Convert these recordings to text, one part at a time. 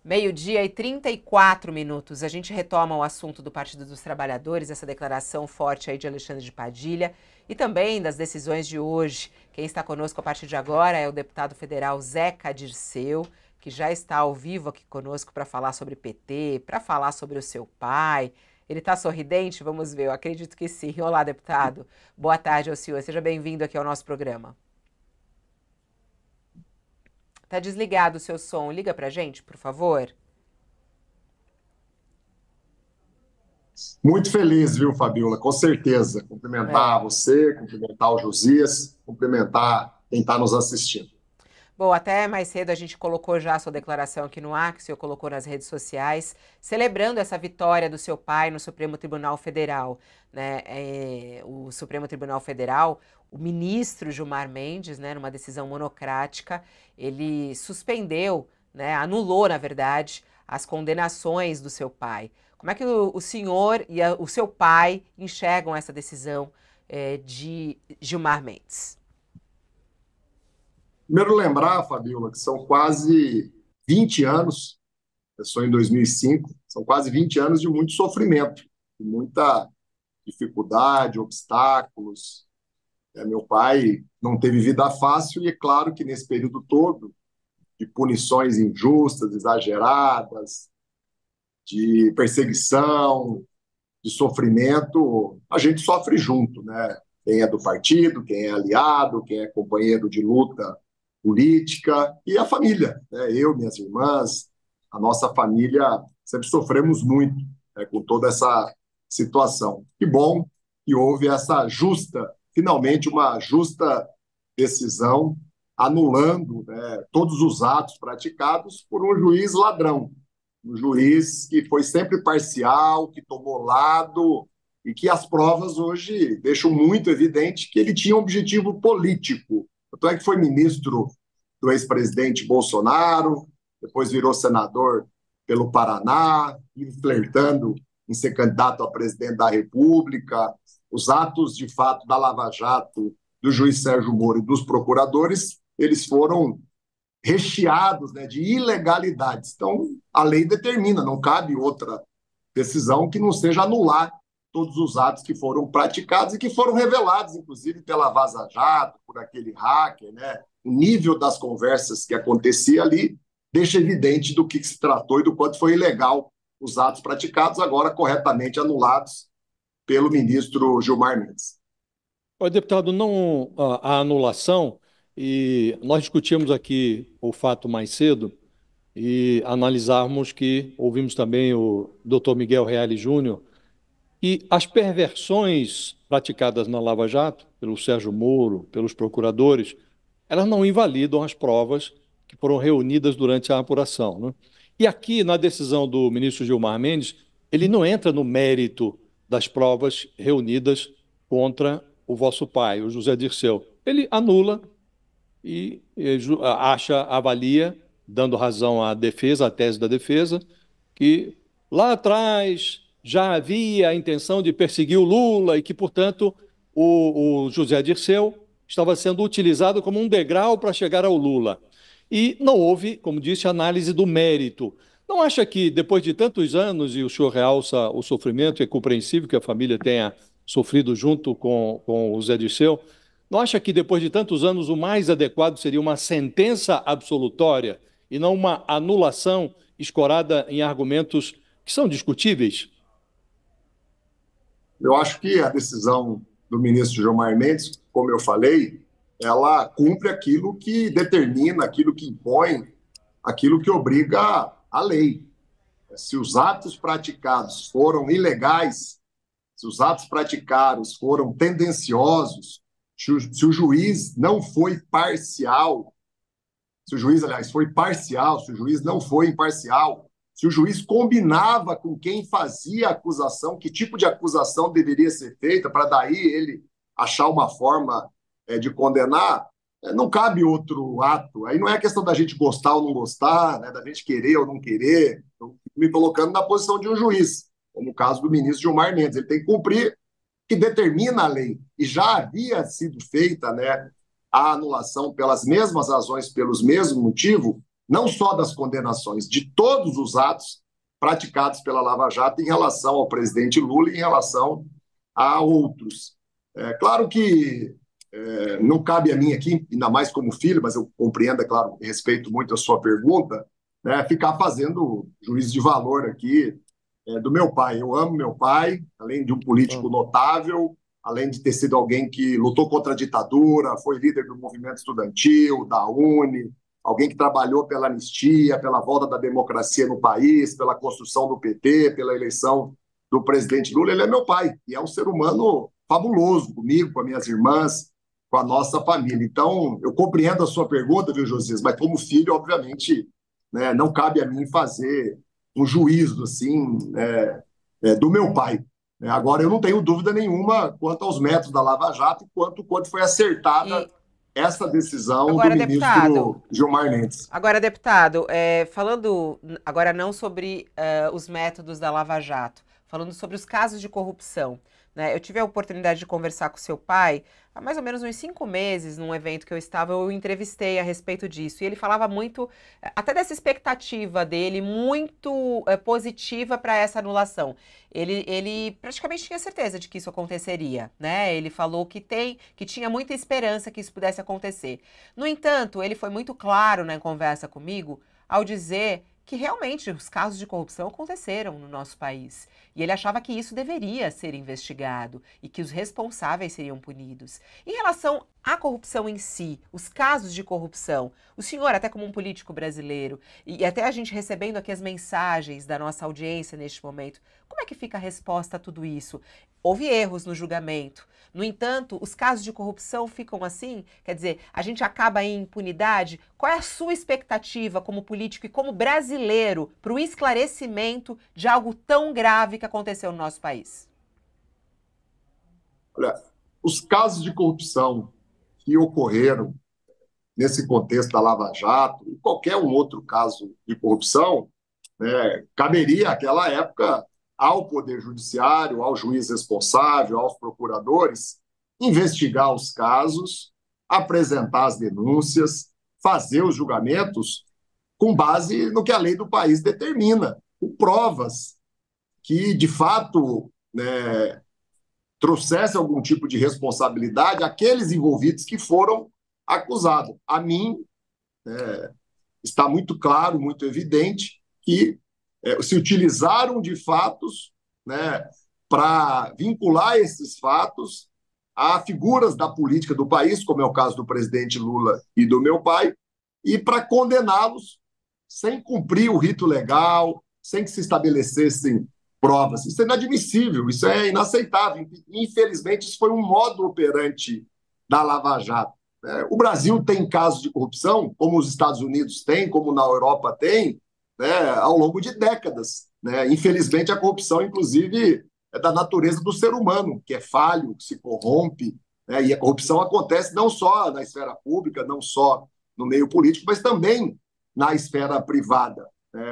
Meio-dia e 34 minutos. A gente retoma o assunto do Partido dos Trabalhadores, essa declaração forte aí de Alexandre de Padilha e também das decisões de hoje. Quem está conosco a partir de agora é o deputado federal Zeca Dirceu, que já está ao vivo aqui conosco para falar sobre PT, para falar sobre o seu pai. Ele está sorridente? Vamos ver, eu acredito que sim. Olá, deputado. Boa tarde ao senhor. Seja bem-vindo aqui ao nosso programa. Tá desligado o seu som. Liga pra gente, por favor. Muito feliz, viu, Fabiola? Com certeza. Cumprimentar você, cumprimentar o Josias, cumprimentar quem está nos assistindo. Bom, até mais cedo a gente colocou já a sua declaração aqui no ar, que o senhor colocou nas redes sociais, celebrando essa vitória do seu pai no Supremo Tribunal Federal, né? O Supremo Tribunal Federal, o ministro Gilmar Mendes, né, numa decisão monocrática, ele suspendeu, né, anulou, na verdade, as condenações do seu pai. Como é que o senhor e o seu pai enxergam essa decisão, de Gilmar Mendes? Primeiro lembrar, Fabiola, que são quase 20 anos, começou em 2005, são quase 20 anos de muito sofrimento, de muita dificuldade, obstáculos. Meu pai não teve vida fácil e é claro que nesse período todo de punições injustas, exageradas, de perseguição, de sofrimento, a gente sofre junto, né? Quem é do partido, quem é aliado, quem é companheiro de luta política e a família, né? Eu, minhas irmãs, a nossa família sempre sofremos muito, né, com toda essa situação. Que bom que houve essa justa, finalmente uma justa decisão anulando, né, todos os atos praticados por um juiz ladrão, um juiz que foi sempre parcial, que tomou lado e que as provas hoje deixam muito evidente que ele tinha um objetivo político. Tanto é que foi ministro do ex-presidente Bolsonaro, depois virou senador pelo Paraná, e flertando em ser candidato a presidente da República. Os atos, de fato, da Lava Jato, do juiz Sérgio Moro e dos procuradores, eles foram recheados, né, de ilegalidades. Então, a lei determina, não cabe outra decisão que não seja anular todos os atos que foram praticados e que foram revelados, inclusive, pela Vaza Jato, por aquele hacker, né? O nível das conversas que acontecia ali deixa evidente do que se tratou e do quanto foi ilegal os atos praticados, agora corretamente anulados pelo ministro Gilmar Mendes. Olha, deputado, não a anulação, e nós discutimos aqui o fato mais cedo e analisarmos que ouvimos também o doutor Miguel Reale Júnior, e as perversões praticadas na Lava Jato, pelo Sérgio Moro, pelos procuradores, elas não invalidam as provas que foram reunidas durante a apuração, né? E aqui, na decisão do ministro Gilmar Mendes, ele não entra no mérito das provas reunidas contra o vosso pai, o José Dirceu. Ele anula e avalia, dando razão à defesa, à tese da defesa, que lá atrás já havia a intenção de perseguir o Lula e que, portanto, o José Dirceu estava sendo utilizado como um degrau para chegar ao Lula. E não houve, como disse, análise do mérito. Não acha que, depois de tantos anos, e o senhor realça o sofrimento, é compreensível que a família tenha sofrido junto com o Zé Dirceu, não acha que, depois de tantos anos, o mais adequado seria uma sentença absolutória e não uma anulação escorada em argumentos que são discutíveis? Eu acho que a decisão do ministro Gilmar Mendes, como eu falei, ela cumpre aquilo que determina, aquilo que impõe, aquilo que obriga a lei. Se os atos praticados foram ilegais, se os atos praticados foram tendenciosos, se o juiz não foi parcial, se o juiz, aliás, foi parcial, se o juiz não foi imparcial, se o juiz combinava com quem fazia a acusação, que tipo de acusação deveria ser feita, para daí ele achar uma forma de condenar, não cabe outro ato. Aí não é questão da gente gostar ou não gostar, né, da gente querer ou não querer. Estou me colocando na posição de um juiz, como o caso do ministro Gilmar Mendes. Ele tem que cumprir o que determina a lei. E já havia sido feita, né, a anulação pelas mesmas razões, pelos mesmos motivos, não só das condenações, de todos os atos praticados pela Lava Jato em relação ao presidente Lula e em relação a outros. É claro que não cabe a mim aqui, ainda mais como filho, mas eu compreendo, é claro, respeito muito a sua pergunta, né, ficar fazendo juízo de valor aqui do meu pai. Eu amo meu pai, além de um político notável, além de ter sido alguém que lutou contra a ditadura, foi líder do movimento estudantil, da UNE, alguém que trabalhou pela anistia, pela volta da democracia no país, pela construção do PT, pela eleição do presidente Lula. Ele é meu pai e é um ser humano fabuloso comigo, com as minhas irmãs, com a nossa família. Então, eu compreendo a sua pergunta, viu, Josias? Mas como filho, obviamente, né, não cabe a mim fazer um juízo assim do meu pai. Agora, eu não tenho dúvida nenhuma quanto aos métodos da Lava Jato e quanto foi acertada essa decisão do ministro Gilmar Mendes. Agora, deputado, falando agora não sobre os métodos da Lava Jato, falando sobre os casos de corrupção, né? Eu tive a oportunidade de conversar com seu pai há mais ou menos uns 5 meses, num evento que eu estava, eu o entrevistei a respeito disso. E ele falava muito, até dessa expectativa dele, muito positiva para essa anulação. Ele praticamente tinha certeza de que isso aconteceria, né? Ele falou que tinha muita esperança que isso pudesse acontecer. No entanto, ele foi muito claro na conversa comigo ao dizer que realmente os casos de corrupção aconteceram no nosso país. E ele achava que isso deveria ser investigado e que os responsáveis seriam punidos. Em relação à corrupção em si, os casos de corrupção, o senhor, até como um político brasileiro, e até a gente recebendo aqui as mensagens da nossa audiência neste momento, como é que fica a resposta a tudo isso? Houve erros no julgamento. No entanto, os casos de corrupção ficam assim? Quer dizer, a gente acaba em impunidade? Qual é a sua expectativa como político e como brasileiro para o esclarecimento de algo tão grave que aconteceu no nosso país? Olha, os casos de corrupção que ocorreram nesse contexto da Lava Jato e qualquer um outro caso de corrupção, caberia àquela época ao Poder Judiciário, ao juiz responsável, aos procuradores, investigar os casos, apresentar as denúncias, fazer os julgamentos com base no que a lei do país determina, com provas que, de fato, trouxesse algum tipo de responsabilidade àqueles envolvidos que foram acusados. A mim, está muito claro, muito evidente que se utilizaram de fatos para vincular esses fatos a figuras da política do país, como é o caso do presidente Lula e do meu pai, e para condená-los sem cumprir o rito legal, sem que se estabelecessem provas. Isso é inadmissível, isso é inaceitável. Infelizmente, isso foi um modo operante da Lava Jato. O Brasil tem casos de corrupção, como os Estados Unidos têm, como na Europa tem, ao longo de décadas. Infelizmente, a corrupção, inclusive, é da natureza do ser humano, que é falho, que se corrompe, e a corrupção acontece não só na esfera pública, não só no meio político, mas também na esfera privada.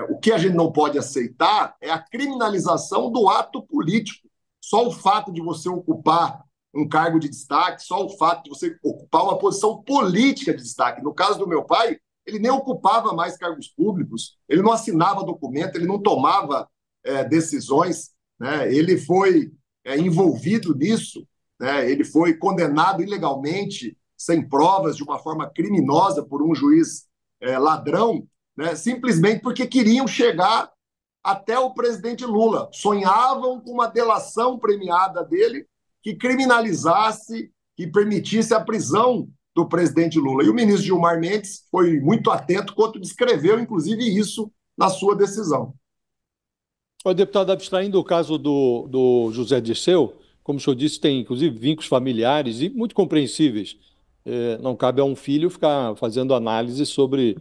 O que a gente não pode aceitar é a criminalização do ato político. Só o fato de você ocupar um cargo de destaque, só o fato de você ocupar uma posição política de destaque. No caso do meu pai, ele nem ocupava mais cargos públicos, ele não assinava documento, ele não tomava decisões, ele foi envolvido nisso, ele foi condenado ilegalmente, sem provas, de uma forma criminosa por um juiz ladrão, simplesmente porque queriam chegar até o presidente Lula. Sonhavam com uma delação premiada dele que criminalizasse, que permitisse a prisão do presidente Lula. E o ministro Gilmar Mendes foi muito atento quanto descreveu, inclusive, isso na sua decisão. O deputado, abstraindo o caso do José Dirceu, como o senhor disse, tem, inclusive, vínculos familiares e muito compreensíveis. Não cabe a um filho ficar fazendo análise sobre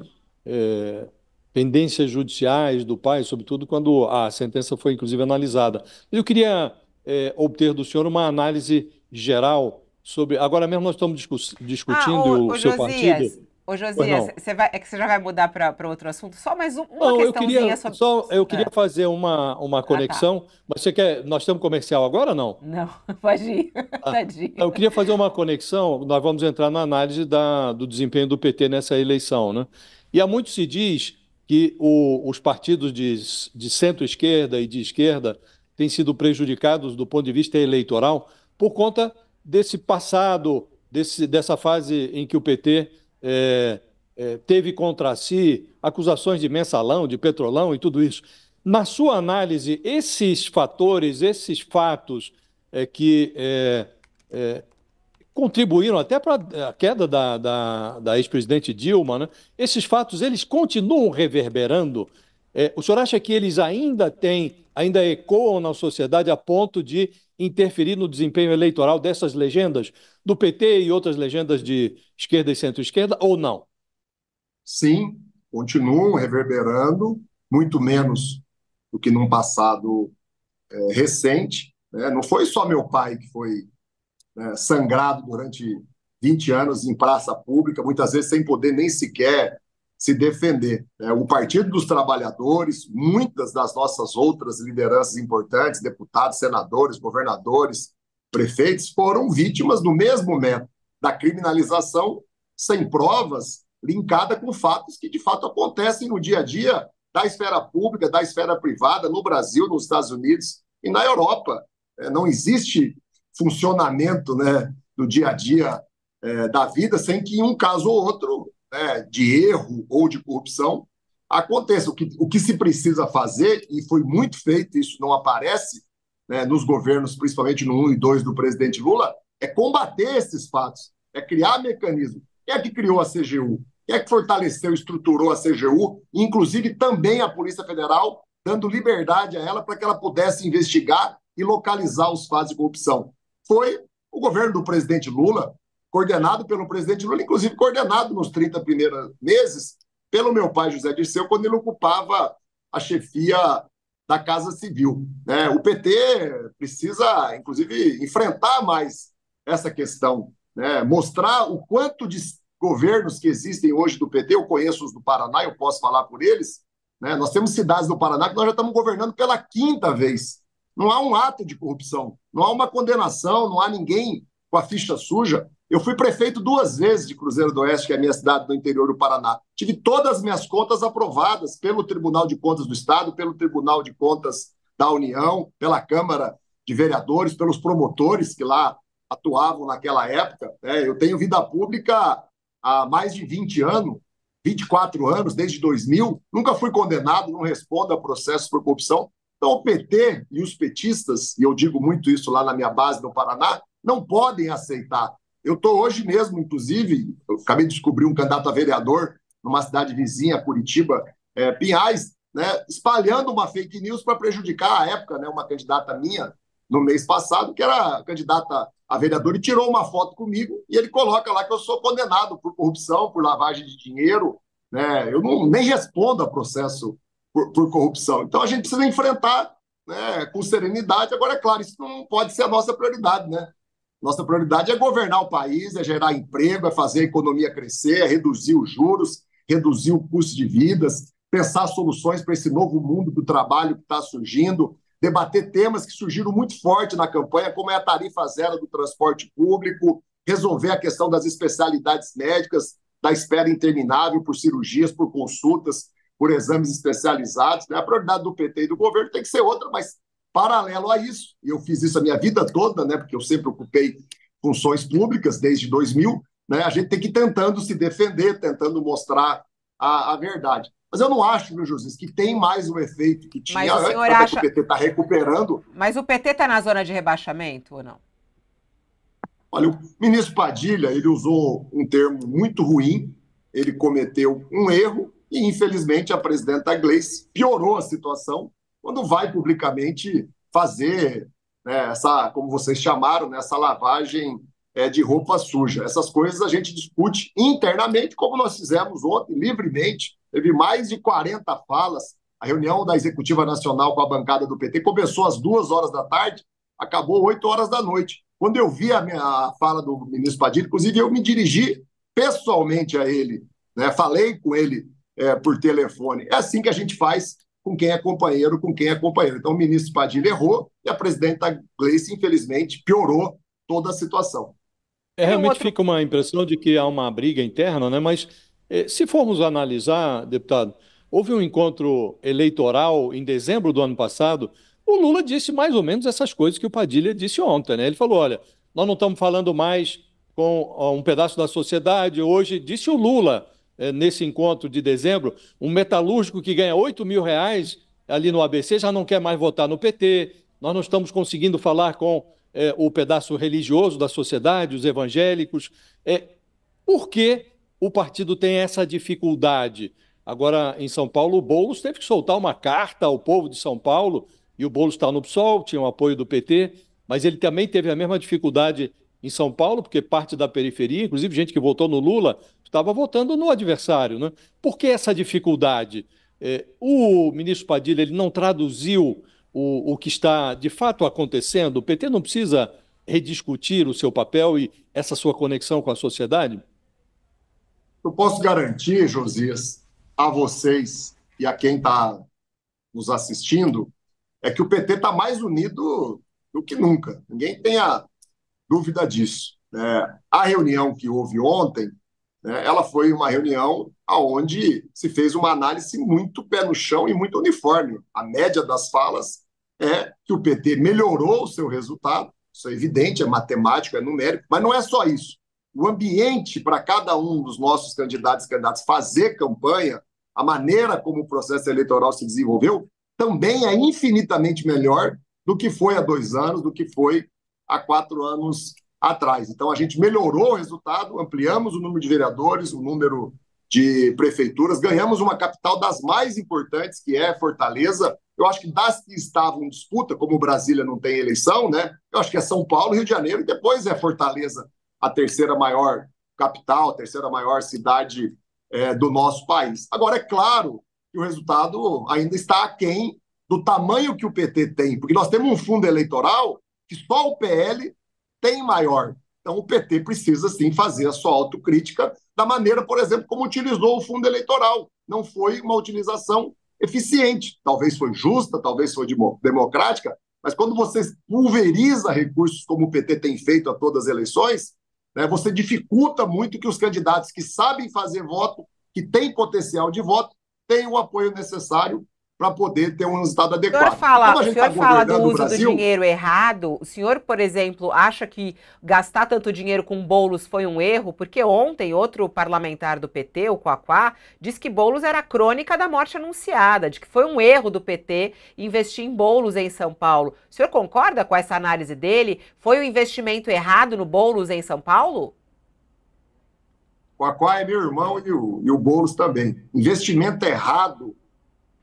pendências judiciais do pai, sobretudo quando a sentença foi, inclusive, analisada. Eu queria obter do senhor uma análise geral sobre... Agora mesmo nós estamos discutindo o seu partido... Ô, Josias, você já vai mudar para outro assunto? Só mais uma questãozinha sobre... Eu queria fazer uma conexão, tá. Mas você quer... Nós temos comercial agora ou não? Não, pode ir. Tadinho. Eu queria fazer uma conexão, nós vamos entrar na análise do desempenho do PT nessa eleição, né? E há muito se diz que os partidos de centro-esquerda e de esquerda têm sido prejudicados do ponto de vista eleitoral por conta desse passado, dessa fase em que o PT teve contra si acusações de mensalão, de petrolão e tudo isso. Na sua análise, esses fatores, esses fatos que contribuíram até para a queda da ex-presidente Dilma, né? Esses fatos, eles continuam reverberando. O senhor acha que eles ainda ecoam na sociedade a ponto de interferir no desempenho eleitoral dessas legendas do PT e outras legendas de esquerda e centro-esquerda, ou não? Sim, continuam reverberando, muito menos do que num passado recente, né? Não foi só meu pai que foi, né, sangrado durante 20 anos em praça pública, muitas vezes sem poder nem sequer se defender, né? O Partido dos Trabalhadores, muitas das nossas outras lideranças importantes, deputados, senadores, governadores, prefeitos, foram vítimas do mesmo método, da criminalização sem provas, linkada com fatos que de fato acontecem no dia a dia da esfera pública, da esfera privada, no Brasil, nos Estados Unidos e na Europa. Não existe funcionamento, né, do dia a dia da vida sem que em um caso ou outro, né, de erro ou de corrupção aconteça. O que se precisa fazer, e foi muito feito, isso não aparece, né, nos governos, principalmente no 1 e 2 do presidente Lula, é combater esses fatos, é criar mecanismos. Quem é que criou a CGU? Quem é que fortaleceu, estruturou a CGU, inclusive também a Polícia Federal, dando liberdade a ela para que ela pudesse investigar e localizar os fatos de corrupção? Foi o governo do presidente Lula, coordenado pelo presidente Lula, inclusive coordenado nos 30 primeiros meses pelo meu pai José Dirceu, quando ele ocupava a chefia da Casa Civil, né? O PT precisa, inclusive, enfrentar mais essa questão, né? Mostrar o quanto de governos que existem hoje do PT, eu conheço os do Paraná, eu posso falar por eles, né? Nós temos cidades do Paraná que nós já estamos governando pela 5ª vez. Não há um ato de corrupção, não há uma condenação, não há ninguém com a ficha suja. Eu fui prefeito 2 vezes de Cruzeiro do Oeste, que é a minha cidade do interior do Paraná. Tive todas as minhas contas aprovadas pelo Tribunal de Contas do Estado, pelo Tribunal de Contas da União, pela Câmara de Vereadores, pelos promotores que lá atuavam naquela época. Eu tenho vida pública há mais de 20 anos, 24 anos, desde 2000. Nunca fui condenado, não respondo a processos por corrupção. Então, o PT e os petistas, e eu digo muito isso lá na minha base no Paraná, não podem aceitar. Eu estou hoje mesmo, inclusive, eu acabei de descobrir um candidato a vereador numa cidade vizinha, Curitiba, Pinhais, né, espalhando uma fake news para prejudicar, à época, né, uma candidata minha, no mês passado, que era candidata a vereador, e tirou uma foto comigo, e ele coloca lá que eu sou condenado por corrupção, por lavagem de dinheiro, né? Eu nem respondo a processo por corrupção. Então, a gente precisa enfrentar, né, com serenidade. Agora, é claro, isso não pode ser a nossa prioridade, né? Nossa prioridade é governar o país, é gerar emprego, é fazer a economia crescer, é reduzir os juros, reduzir o custo de vidas, pensar soluções para esse novo mundo do trabalho que está surgindo, debater temas que surgiram muito forte na campanha, como é a tarifa zero do transporte público, resolver a questão das especialidades médicas, da espera interminável por cirurgias, por consultas, por exames especializados. Né? A prioridade do PT e do governo tem que ser outra, mas paralelo a isso, e eu fiz isso a minha vida toda, né, porque eu sempre ocupei funções públicas desde 2000, né, a gente tem que ir tentando se defender, tentando mostrar a verdade. Mas eu não acho, viu, José, que tem mais o efeito que tinha Mas o antes, senhor até que acha... o PT está recuperando. Mas o PT está na zona de rebaixamento ou não? Olha, o ministro Padilha, ele usou um termo muito ruim, ele cometeu um erro e, infelizmente, a presidenta Gleice piorou a situação quando vai publicamente fazer, né, essa, como vocês chamaram, né, essa lavagem de roupa suja. Essas coisas a gente discute internamente, como nós fizemos ontem, livremente. Teve mais de 40 falas. A reunião da Executiva Nacional com a bancada do PT começou às 2 horas da tarde, acabou 8 horas da noite. Quando eu vi a fala do ministro Padilha, inclusive eu me dirigi pessoalmente a ele, né, falei com ele por telefone. É assim que a gente faz com quem é companheiro, com quem é companheiro. Então, o ministro Padilha errou e a presidenta Gleice, infelizmente, piorou toda a situação. Realmente fica uma impressão de que há uma briga interna, né? Mas Se formos analisar, deputado, houve um encontro eleitoral em dezembro do ano passado. O Lula disse mais ou menos essas coisas que o Padilha disse ontem, né? Ele falou: olha, nós não estamos falando mais com um pedaço da sociedade. Hoje, disse o Lula, nesse encontro de dezembro, um metalúrgico que ganha R$ 8.000 ali no ABC já não quer mais votar no PT. Nós não estamos conseguindo falar com o pedaço religioso da sociedade, os evangélicos. Por que o partido tem essa dificuldade? Agora, em São Paulo, o Boulos teve que soltar uma carta ao povo de São Paulo, e o Boulos está no PSOL, tinha o apoio do PT, mas ele também teve a mesma dificuldade em São Paulo, porque parte da periferia, inclusive gente que votou no Lula, estava votando no adversário, né? Por que essa dificuldade? O ministro Padilha, ele não traduziu o que está de fato acontecendo? O PT não precisa rediscutir o seu papel e essa sua conexão com a sociedade? Eu posso garantir, Josias, a vocês e a quem está nos assistindo, é que o PT está mais unido do que nunca. Ninguém tenha dúvida disso. A reunião que houve ontem, ela foi uma reunião onde se fez uma análise muito pé no chão e muito uniforme. A média das falas é que o PT melhorou o seu resultado, isso é evidente, é matemático, é numérico, mas não é só isso. O ambiente para cada um dos nossos candidatos e candidatas fazer campanha, a maneira como o processo eleitoral se desenvolveu, também é infinitamente melhor do que foi há 2 anos, do que foi há 4 anos atrás. Então, a gente melhorou o resultado, ampliamos o número de vereadores, o número de prefeituras, ganhamos uma capital das mais importantes, que é Fortaleza. Eu acho que das que estavam em disputa, como Brasília não tem eleição, né? Eu acho que é São Paulo, Rio de Janeiro, e depois é Fortaleza, a terceira maior capital, a terceira maior cidade do nosso país. Agora, é claro que o resultado ainda está aquém do tamanho que o PT tem, porque nós temos um fundo eleitoral que só o PL tem maior. Então, o PT precisa, sim, fazer a sua autocrítica da maneira, por exemplo, como utilizou o fundo eleitoral. Não foi uma utilização eficiente. Talvez foi justa, talvez foi democrática, mas quando você pulveriza recursos como o PT tem feito a todas as eleições, você dificulta muito que os candidatos que sabem fazer voto, que têm potencial de voto, tenham o apoio necessário para poder ter um resultado adequado. O senhor fala do uso do dinheiro errado. O senhor, por exemplo, acha que gastar tanto dinheiro com Boulos foi um erro? Porque ontem outro parlamentar do PT, o Quaquá, disse que Boulos era a crônica da morte anunciada, de que foi um erro do PT investir em Boulos em São Paulo. O senhor concorda com essa análise dele? Foi um investimento errado no Boulos em São Paulo? O Quaquá é meu irmão e o Boulos também. Investimento errado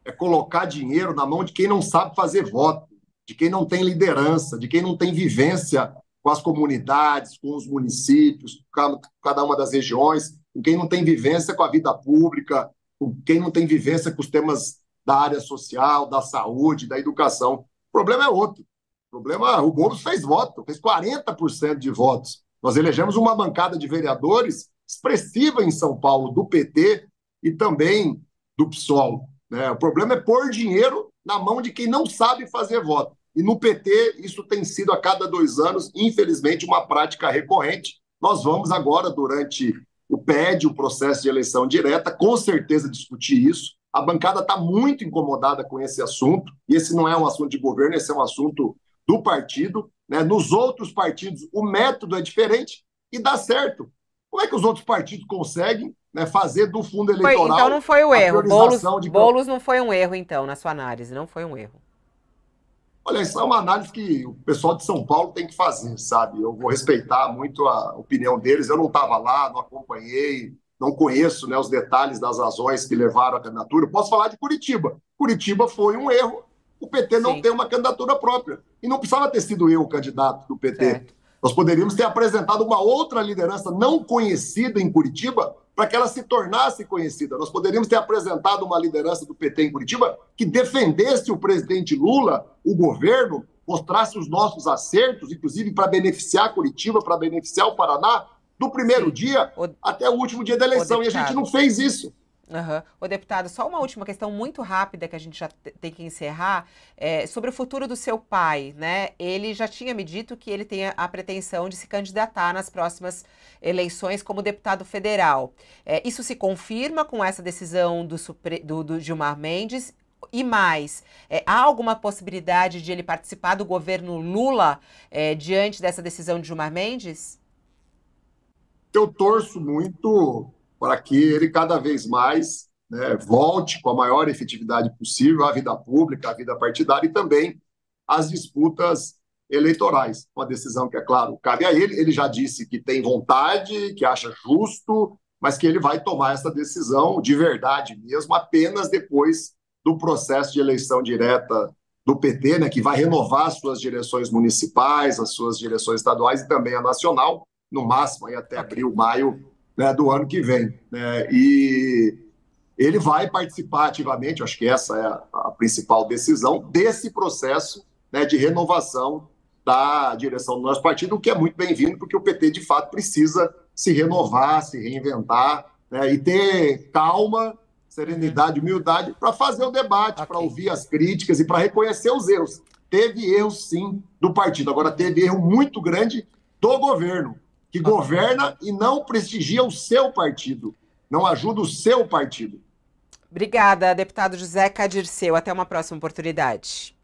é colocar dinheiro na mão de quem não sabe fazer voto, de quem não tem liderança, de quem não tem vivência com as comunidades, com os municípios, com cada uma das regiões, com quem não tem vivência com a vida pública, com quem não tem vivência com os temas da área social, da saúde, da educação. O problema é outro. O Boulos fez voto, fez 40% de votos. Nós elegemos uma bancada de vereadores expressiva em São Paulo, do PT e também do PSOL. O problema é pôr dinheiro na mão de quem não sabe fazer voto. E no PT, isso tem sido a cada 2 anos, infelizmente, uma prática recorrente. Nós vamos agora, durante o PED, o processo de eleição direta, com certeza discutir isso. A bancada está muito incomodada com esse assunto, e esse não é um assunto de governo, esse é um assunto do partido. Nos outros partidos, o método é diferente e dá certo. Como é que os outros partidos conseguem fazer do fundo eleitoral... Então não foi o erro. Boulos não foi um erro, então, na sua análise, não foi um erro. Olha, isso é uma análise que o pessoal de São Paulo tem que fazer, sabe? Eu vou respeitar muito a opinião deles. Eu não estava lá, não acompanhei, não conheço os detalhes das razões que levaram à candidatura. Eu posso falar de Curitiba. Curitiba foi um erro. O PT não tem uma candidatura própria. E não precisava ter sido eu o candidato do PT. Certo. Nós poderíamos ter apresentado uma outra liderança não conhecida em Curitiba para que ela se tornasse conhecida. Nós poderíamos ter apresentado uma liderança do PT em Curitiba que defendesse o presidente Lula, o governo, mostrasse os nossos acertos, inclusive para beneficiar Curitiba, para beneficiar o Paraná, do primeiro dia até o último dia da eleição. E a gente não fez isso. Aham. Ô, deputado, só uma última questão muito rápida que a gente já tem que encerrar, sobre o futuro do seu pai, né? Ele já tinha me dito que ele tem a pretensão de se candidatar nas próximas eleições como deputado federal. Isso se confirma com essa decisão do Gilmar Mendes? E mais, há alguma possibilidade de ele participar do governo Lula, diante dessa decisão de Gilmar Mendes? Eu torço muito para que ele cada vez mais, né, volte com a maior efetividade possível à vida pública, à vida partidária e também às disputas eleitorais. Uma decisão que, é claro, cabe a ele. Ele já disse que tem vontade, que acha justo, mas que ele vai tomar essa decisão de verdade mesmo apenas depois do processo de eleição direta do PT, né, que vai renovar as suas direções municipais, as suas direções estaduais e também a nacional, no máximo aí até abril, maio, né, do ano que vem, né? E ele vai participar ativamente, acho que essa é a principal decisão desse processo, né, de renovação da direção do nosso partido, o que é muito bem-vindo, porque o PT de fato precisa se renovar, se reinventar, né, e ter calma, serenidade, humildade para fazer o debate, para ouvir as críticas e para reconhecer os erros. Teve erros, sim, do partido. Agora, teve erro muito grande do governo, que governa e não prestigia o seu partido, não ajuda o seu partido. Obrigada, deputado José Cadirceu. Até uma próxima oportunidade.